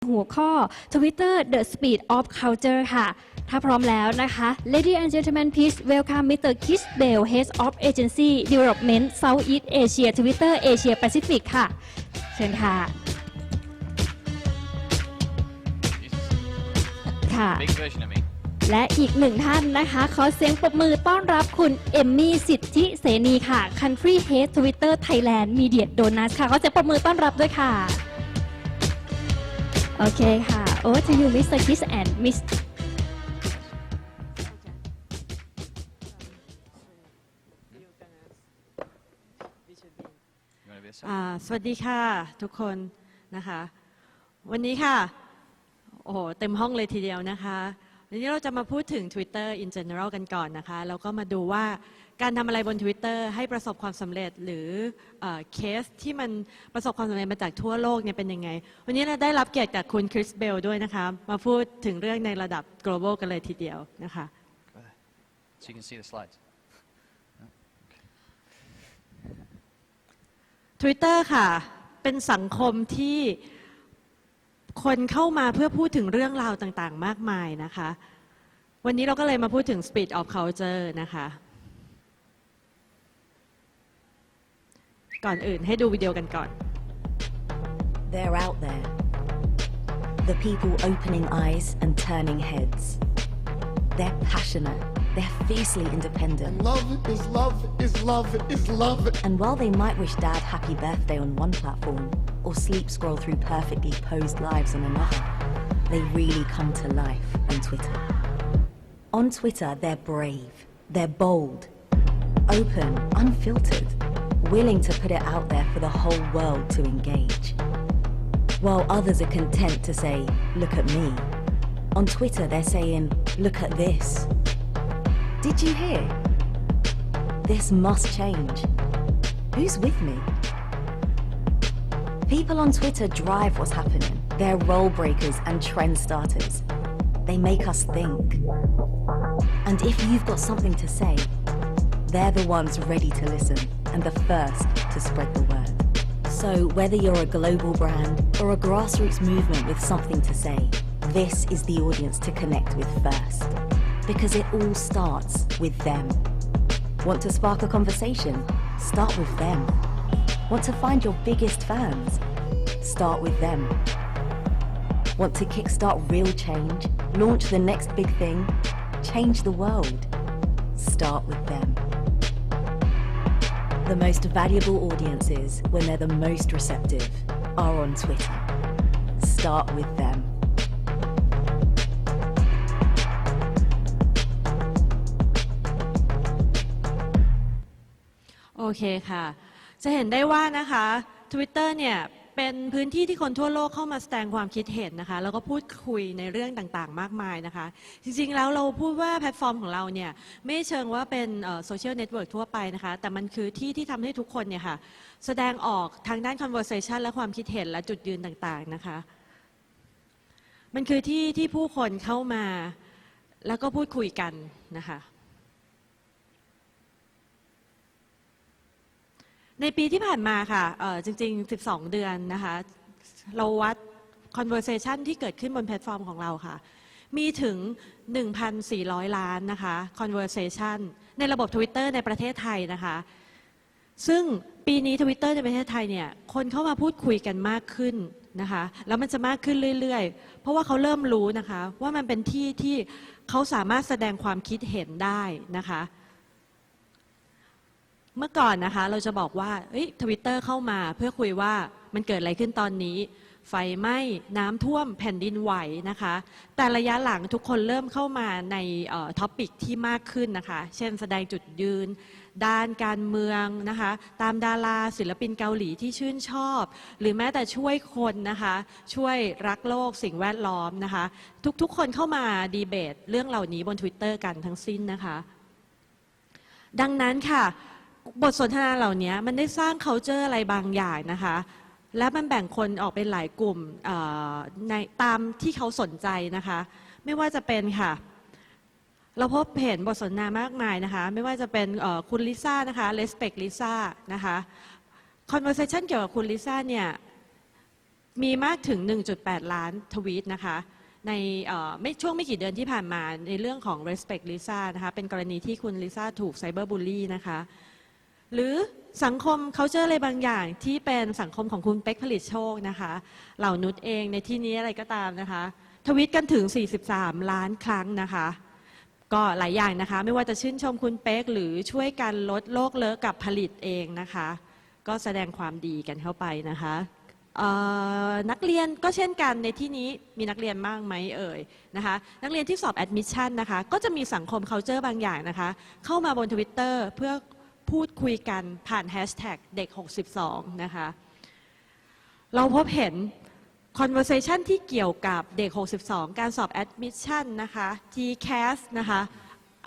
หัวข้อ Twitter The Speed of Culture ค่ะ ถ้าพร้อมแล้วนะคะ Ladies and Gentlemen please welcome Mr. Chris Bell Head of Agency Development Southeast Asia Twitter Asia Pacific ค่ะ เชิญค่ะ ค่ะ และอีกหนึ่งท่านนะคะ ขอเสียงปรบมือต้อนรับคุณเอมมี่สิทธิเสนีค่ะ Country Head Twitter Thailand MediaDonuts ค่ะ ขอเสียงปรบมือต้อนรับด้วยค่ะ โอเคค่ะ Over to you Mr. Chris and Miss สวัสดีค่ะทุกคนนะคะวันนี้ค่ะโอ้โหเต็มห้องเลยทีเดียวนะคะวันนี้เราจะมาพูดถึง Twitter in general กันก่อนนะคะแล้วก็มาดูว่าการทำอะไรบน Twitter ให้ประสบความสำเร็จหรือเคสที่มันประสบความสำเร็จมาจากทั่วโลกเนี่ยเป็นยังไงวันนี้เราได้รับเกียรติจากคุณคริสเบลด้วยนะคะมาพูดถึงเรื่องในระดับ global กันเลยทีเดียวนะคะ So you can see the slides. Twitter ค่ะเป็นสังคมที่คนเข้ามาเพื่อพูดถึงเรื่องราวต่างๆมากมายนะคะวันนี้เราก็เลยมาพูดถึง Speed of Culture นะคะก่อนอื่นให้ดูวิดีโอกันก่อน They're out there. The people opening eyes and turning heads. They're passionate. They're fiercely independent. Love is love is love is love. And while they might wish Dad happy birthday on one platform or sleep scroll through perfectly posed lives on another, they really come to life on Twitter. On Twitter, they're brave, they're bold, open, unfiltered, willing to put it out there for the whole world to engage. While others are content to say, look at me, on Twitter they're saying, look at this. Did you hear? This must change. Who's with me? People on Twitter drive what's happening. They're role breakers and trend starters. They make us think. And if you've got something to say, they're the ones ready to listen and the first to spread the word. So whether you're a global brand or a grassroots movement with something to say, this is the audience to connect with first. Because it all starts with them. Want to spark a conversation? Start with them. Want to find your biggest fans? Start with them. Want to kickstart real change? Launch the next big thing? Change the world? Start with them. The most valuable audiences, when they're the most receptive, are on Twitter. Start with them. โอเคค่ะจะเห็นได้ว่านะคะ Twitter เนี่ยเป็นพื้นที่ที่คนทั่วโลกเข้ามาแสดงความคิดเห็นนะคะแล้วก็พูดคุยในเรื่องต่างๆมากมายนะคะจริงๆแล้วเราพูดว่าแพลตฟอร์มของเราเนี่ยไม่เชิงว่าเป็นโซเชียลเน็ตเวิร์กทั่วไปนะคะแต่มันคือที่ที่ทำให้ทุกคนเนี่ยค่ะแสดงออกทางด้าน conversation และความคิดเห็นและจุดยืนต่างๆนะคะมันคือที่ที่ผู้คนเข้ามาแล้วก็พูดคุยกันนะคะในปีที่ผ่านมาค่ะจริงๆ12เดือนนะคะเราวัด conversation ที่เกิดขึ้นบนแพลตฟอร์มของเราค่ะมีถึง 1,400 ล้านนะคะ conversation ในระบบ Twitter ในประเทศไทยนะคะซึ่งปีนี้ Twitter ในประเทศไทยเนี่ยคนเข้ามาพูดคุยกันมากขึ้นนะคะแล้วมันจะมากขึ้นเรื่อยๆเพราะว่าเขาเริ่มรู้นะคะว่ามันเป็นที่ที่เขาสามารถแสดงความคิดเห็นได้นะคะเมื่อก่อนนะคะเราจะบอกว่าTwitter เข้ามาเพื่อคุยว่ามันเกิดอะไรขึ้นตอนนี้ไฟไหม้น้ำท่วมแผ่นดินไหวนะคะแต่ระยะหลังทุกคนเริ่มเข้ามาในท็อปิกที่มากขึ้นนะคะเช่นแสดงจุดยืนด้านการเมืองนะคะตามดาราศิลปินเกาหลีที่ชื่นชอบหรือแม้แต่ช่วยคนนะคะช่วยรักโลกสิ่งแวดล้อมนะคะทุกๆคนเข้ามาดีเบตเรื่องเหล่านี้บน Twitter กันทั้งสิ้นนะคะดังนั้นค่ะบทสนทนาเหล่านี้มันได้สร้าง culture อะไรบางอย่างนะคะและมันแบ่งคนออกเป็นหลายกลุ่มในตามที่เขาสนใจนะคะไม่ว่าจะเป็นค่ะเราพบเห็นบทสนทนามากมายนะคะไม่ว่าจะเป็นคุณลิซ่านะคะ respect ลิซ่านะคะ conversation เกี่ยวกับคุณลิซ่าเนี่ย มีมากถึง 1.8 ล้านทวีตนะคะในช่วงไม่กี่เดือนที่ผ่านมาในเรื่องของ respect Lisa นะคะเป็นกรณีที่คุณลิซ่าถูกไซเบอร์บูลลี่นะคะหรือสังคม culture อะไรบางอย่างที่เป็นสังคมของคุณเป๊กผลิตโชคนะคะเหล่านุชเองในที่นี้อะไรก็ตามนะคะทวีตกันถึง 43 ล้านครั้งนะคะก็หลายอย่างนะคะไม่ว่าจะชื่นชมคุณเป๊กหรือช่วยกันลดโลกเลอะกับผลิตเองนะคะก็แสดงความดีกันเข้าไปนะคะนักเรียนก็เช่นกันในที่นี้มีนักเรียนมากไหมเอ่ยนะคะนักเรียนที่สอบ admission นะคะก็จะมีสังคม culture บางอย่างนะคะเข้ามาบน Twitter เพื่อพูดคุยกันผ่านแฮชแท็กเด็ก62นะคะเราพบเห็น conversation ที่เกี่ยวกับเด็ก62การสอบ admission นะคะ TCAS นะคะ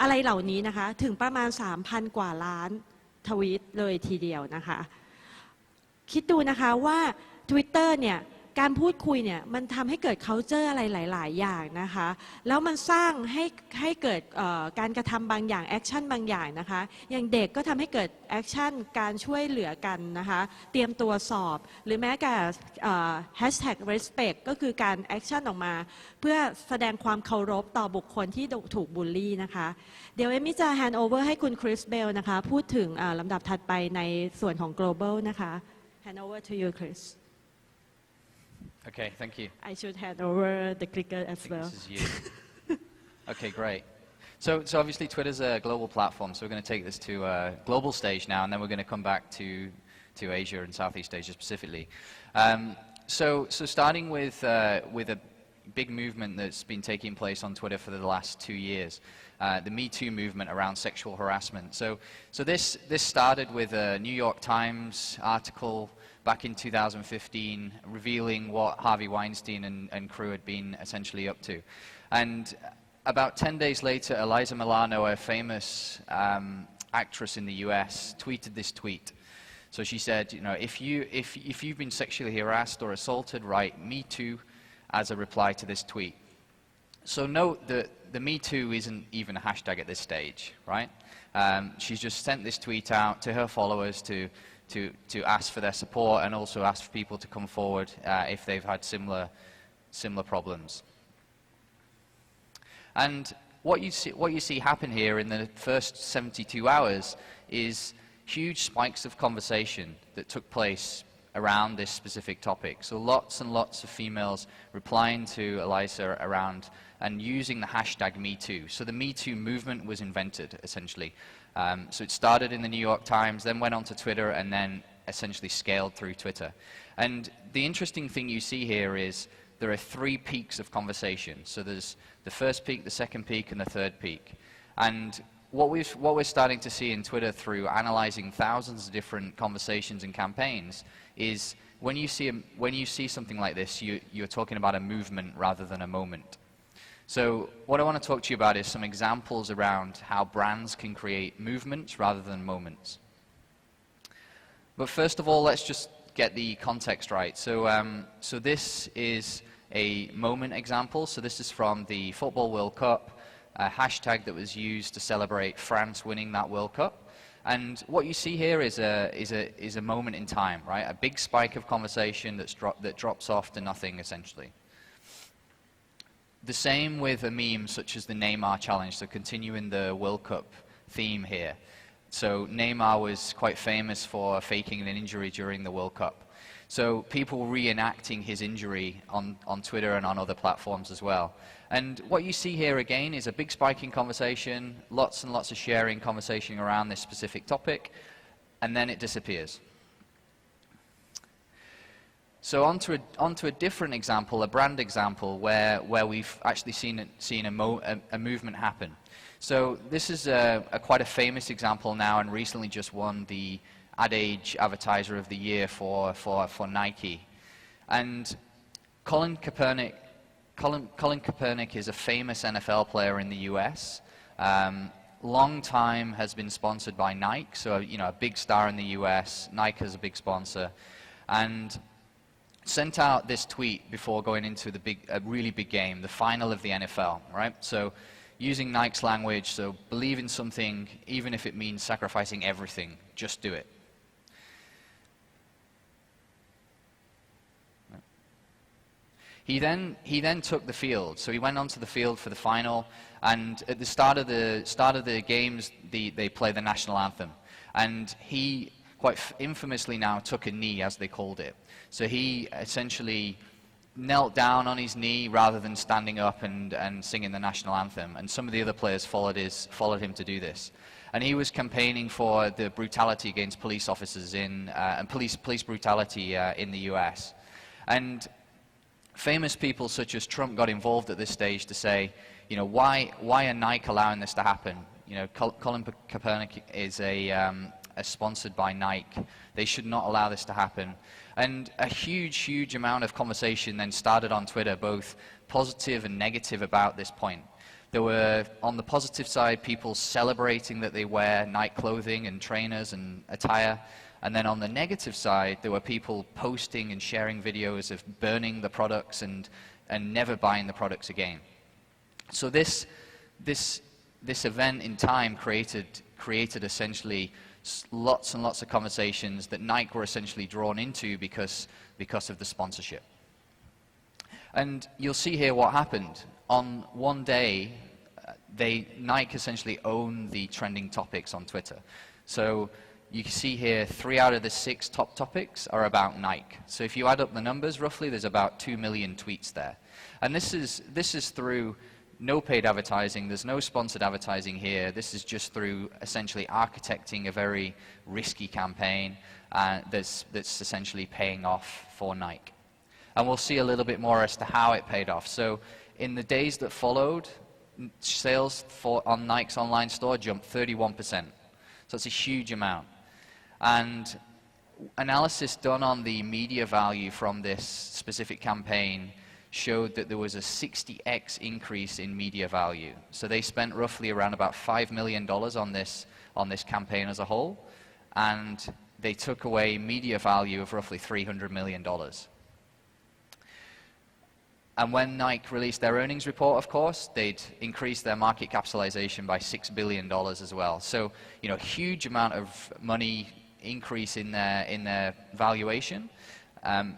อะไรเหล่านี้นะคะถึงประมาณ 3,000 กว่าล้านทวีตเลยทีเดียวนะคะคิดดูนะคะว่า Twitter เนี่ยการพูดคุยเนี่ยมันทำให้เกิด culture อะไรหลายๆอย่างนะคะแล้วมันสร้างให้เกิดการกระทำบางอย่าง action บางอย่างนะคะอย่างเด็กก็ทำให้เกิด action การช่วยเหลือกันนะคะเตรียมตัวสอบหรือแม้แต่ hashtag respect ก็คือการ action ออกมาเพื่อแสดงความเคารพต่อบุคคลที่ถูกบูลลี่นะคะเดี๋ยวเอมมี่จะ hand over ให้คุณคริสเบลนะคะพูดถึงลำดับถัดไปในส่วนของ global นะคะ hand over to you Chris Okay, thank you. I should hand over the clicker as well. This is you. Okay, great. So obviously Twitter's a global platform, so we're going to take this to a global stage now, and then we're going to come back to Asia and Southeast Asia specifically. So starting with a big movement that's been taking place on Twitter for the last 2 years, the Me Too movement around sexual harassment. So this started with a New York Times article back in 2015 revealing what Harvey Weinstein and crew had been essentially up to. And about 10 days later, Eliza Milano, a famous actress in the US, tweeted this tweet. So she said, you know, if you've been sexually harassed or assaulted, write Me Too as a reply to this tweet. So note that the Me Too isn't even a hashtag at this stage, right? She's just sent this tweet out to her followers to ask for their support and also ask for people to come forward if they've had similar problems. And what you see happen here in the first 72 hours is huge spikes of conversation that took place around this specific topic. So lots and lots of females replying to Eliza around and using the hashtag #MeToo. So the Me Too movement was invented, essentially. So it started in the New York Times, then went on to Twitter, and then essentially scaled through Twitter. And the interesting thing you see here is there are 3 peaks of conversation. So there's the first peak, the second peak, and the third peak. And what we're starting to see in Twitter through analyzing thousands of different conversations and campaigns is when you see something like this, you're talking about a movement rather than a moment. So what I want to talk to you about is some examples around how brands can create movements rather than moments. But first of all, let's just get the context right. So this is a moment example. So this is from the Football World Cup, a hashtag that was used to celebrate France winning that World Cup. And what you see here is a moment in time, right? A big spike of conversation that drops off to nothing, essentially. The same with a meme such as the Neymar challenge, so continuing the World Cup theme here. So Neymar was quite famous for faking an injury during the World Cup. So people reenacting his injury on Twitter and on other platforms as well. And what you see here again is a big spike in conversation, lots and lots of sharing conversation around this specific topic, and then it disappears. So onto a different example, a brand example, where we've actually seen a movement happen. So this is quite a famous example now, and recently just won the Ad Age Advertiser of the Year for Nike. And Colin Kaepernick is a famous NFL player in the US. Long time has been sponsored by Nike, so a big star in the US. Nike is a big sponsor, and sent out this tweet before going into a really big game, the final of the NFL, right? So using Nike's language, so believe in something, even if it means sacrificing everything, just do it. He then took the field. So he went onto the field for the final, and at the start of the games, they play the national anthem, and he quite infamously now took a knee, as they called it. So he essentially knelt down on his knee rather than standing up and singing the national anthem, and some of the other players followed him to do this. And he was campaigning for the brutality against police officers and police brutality in the US. And famous people such as Trump got involved at this stage to say, you know, why are Nike allowing this to happen? You know, Colin Kaepernick is sponsored by Nike. They should not allow this to happen. And a huge amount of conversation then started on Twitter, both positive and negative about this point. There were, on the positive side, people celebrating that they wear Nike clothing and trainers and attire. And then on the negative side, there were people posting and sharing videos of burning the products and never buying the products again. So this event in time created essentially lots and lots of conversations that Nike were essentially drawn into because of the sponsorship. And you'll see here what happened. On one day, Nike essentially owned the trending topics on Twitter. So you can see here 3 out of the 6 top topics are about Nike. So if you add up the numbers, roughly there's about 2 million tweets there. And this is through no paid advertising. There's no sponsored advertising here. This is just through essentially architecting a very risky campaign that's essentially paying off for Nike. And we'll see a little bit more as to how it paid off. So in the days that followed, sales on Nike's online store jumped 31%. So it's a huge amount. And analysis done on the media value from this specific campaign showed that there was a 60x increase in media value. So they spent roughly around about $5 million on this campaign as a whole, and they took away media value of roughly $300 million. And when Nike released their earnings report, of course, they'd increased their market capitalization by $6 billion as well. So, you know, huge amount of money increase in their valuation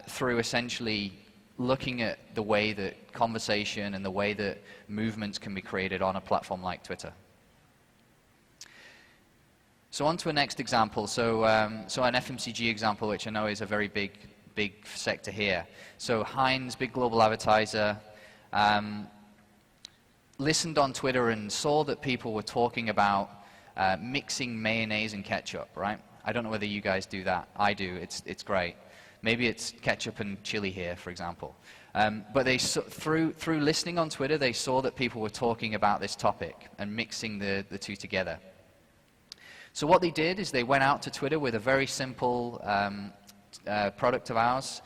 through essentially looking at the way that conversation and the way that movements can be created on a platform like Twitter. So on to a next example. So an FMCG example, which I know is a very big sector here. So Heinz, big global advertiser, listened on Twitter and saw that people were talking about mixing mayonnaise and ketchup, right? I don't know whether you guys do that. I do. It's great. Maybe it's ketchup and chili here, for example. But they through listening on Twitter, they saw that people were talking about this topic and mixing the two together. So what they did is they went out to Twitter with a very simple product of ours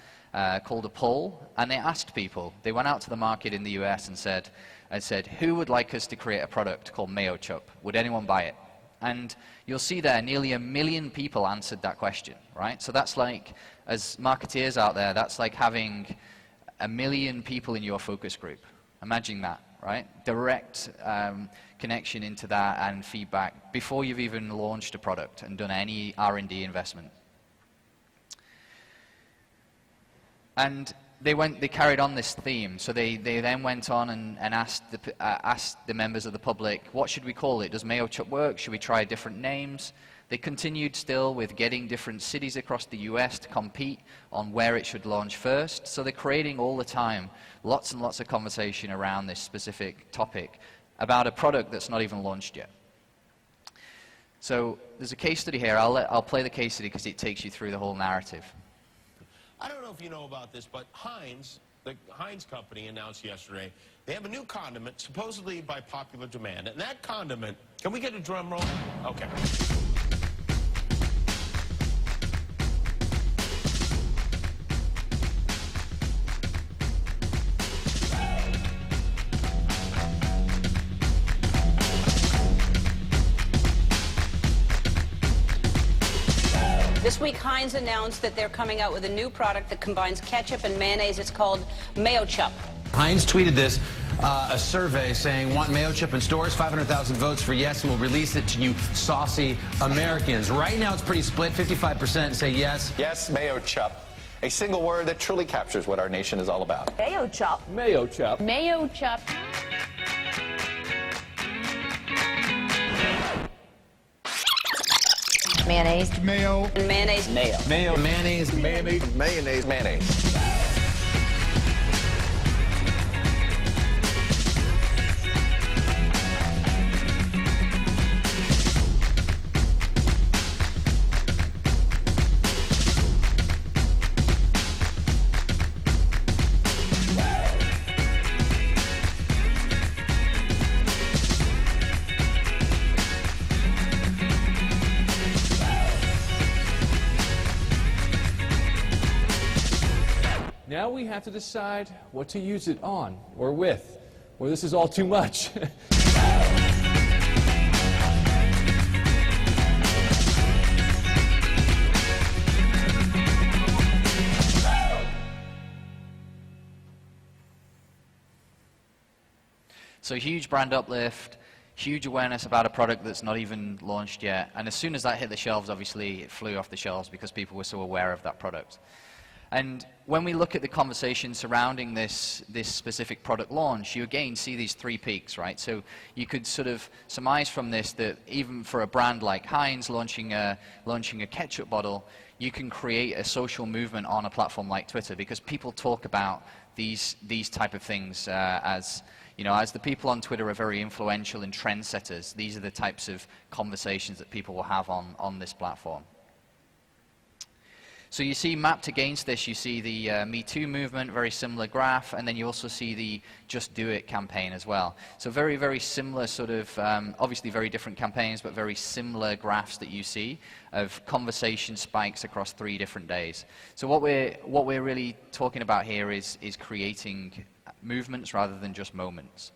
called a poll, and they asked people. They went out to the market in the US and said, who would like us to create a product called Mayo Chup? Would anyone buy it? And you'll see there, nearly 1 million people answered that question, right? So that's like, as marketeers out there, that's like having 1 million people in your focus group. Imagine that, right? Direct connection into that and feedback before you've even launched a product and done any R&D investment. And they carried on this theme. So they then went on and asked the members of the public, what should we call it? Does Mayo Chup work? Should we try different names? They continued still with getting different cities across the US to compete on where it should launch first. So they're creating all the time lots and lots of conversation around this specific topic about a product that's not even launched yet. So there's a case study here. I'll play the case study because it takes you through the whole narrative. I don't know if you know about this, but Heinz, the Heinz company, announced yesterday they have a new condiment, supposedly by popular demand. And that condiment, can we get a drum roll? Okay. This week, Heinz announced that they're coming out with a new product that combines ketchup and mayonnaise. It's called Mayo Chup. Heinz tweeted this, a survey saying, want Mayo Chup in stores? 500,000 votes for yes, and we'll release it to you saucy Americans. Right now, it's pretty split. 55% say yes. Yes, Mayo Chup. A single word that truly captures what our nation is all about. Mayo chop. Mayo chop. Mayo chop. Mayonnaise. Mayo. Mayonnaise. Mayo. Mayo. Mayonnaise. Mayonnaise. Mayonnaise. Mayonnaise. Now we have to decide what to use it on or with, or this is all too much. So huge brand uplift, huge awareness about a product that's not even launched yet. And as soon as that hit the shelves, obviously, it flew off the shelves because people were so aware of that product. And when we look at the conversation surrounding this specific product launch, you again see these three peaks, right? So you could sort of surmise from this that even for a brand like Heinz launching a ketchup bottle, you can create a social movement on a platform like Twitter because people talk about these type of things as, you know, as the people on Twitter are very influential and trendsetters, these are the types of conversations that people will have on this platform. So you see mapped against this, you see the Me Too movement, very similar graph, and then you also see the Just Do It campaign as well. So very, very similar sort of, obviously very different campaigns, but very similar graphs that you see of conversation spikes across 3 different days. So what we're really talking about here is creating movements rather than just moments.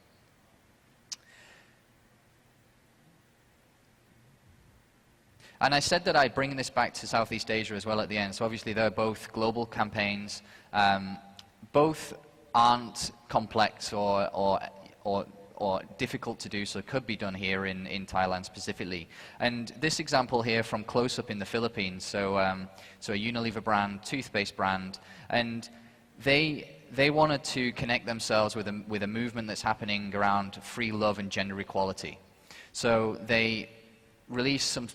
And I said that I'd bring this back to Southeast Asia as well at the end. So obviously they're both global campaigns. Both aren't complex or difficult to do, so it could be done here in Thailand specifically. And this example here from Close Up in the Philippines, so a Unilever brand, toothpaste brand, and they wanted to connect themselves with a movement that's happening around free love and gender equality. So they released some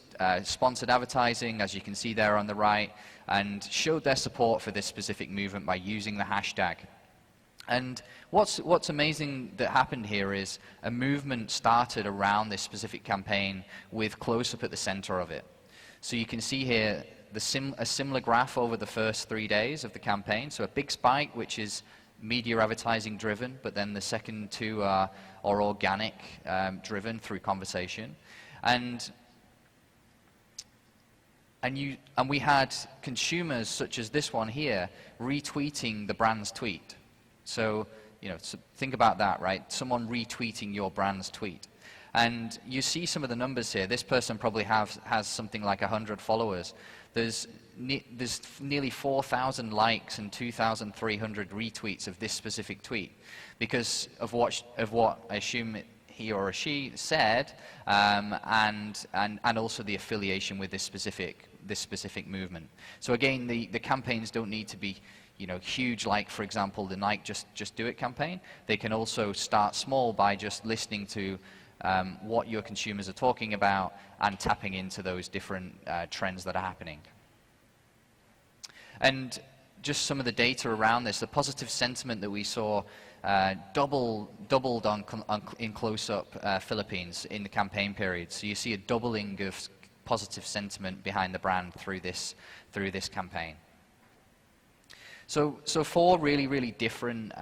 sponsored advertising, as you can see there on the right, and showed their support for this specific movement by using the hashtag. And what's amazing that happened here is a movement started around this specific campaign with Close Up at the center of it. So you can see here a similar graph over the first 3 days of the campaign. So a big spike, which is media advertising driven, but then the second 2 are organic driven through conversation. And we had consumers such as this one here retweeting the brand's tweet. So, you know, so think about that, right? Someone retweeting your brand's tweet. And you see some of the numbers here. This person probably has something like 100 followers. There's nearly 4,000 likes and 2,300 retweets of this specific tweet because of what I assume he or she said, and also the affiliation with this specific movement. So again, the campaigns don't need to be, you know, huge, like for example the Nike Just Do It campaign. They can also start small by just listening to what your consumers are talking about and tapping into those different trends that are happening. And just some of the data around this, the positive sentiment that we saw doubled in Close Up Philippines in the campaign period. So you see a doubling of positive sentiment behind the brand through this campaign. So 4 really, really different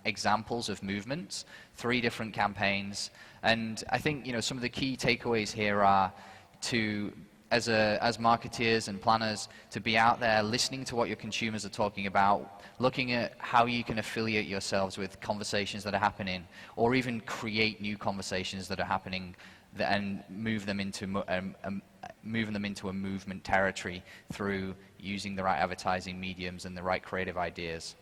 examples of movements, 3 different campaigns, and I think, you know, some of the key takeaways here are to, as marketeers and planners, to be out there listening to what your consumers are talking about, looking at how you can affiliate yourselves with conversations that are happening, or even create new conversations that are happening and move them into a movement territory through using the right advertising mediums and the right creative ideas.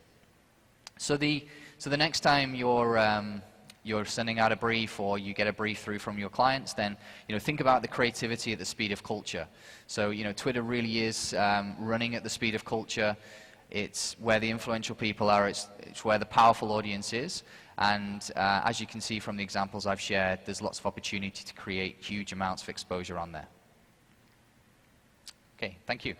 So the next time you're sending out a brief or you get a brief through from your clients, then, you know, think about the creativity at the speed of culture. So, you know, Twitter really is running at the speed of culture. It's where the influential people are, it's where the powerful audience is, and as you can see from the examples I've shared, there's lots of opportunity to create huge amounts of exposure on there. Okay, thank you.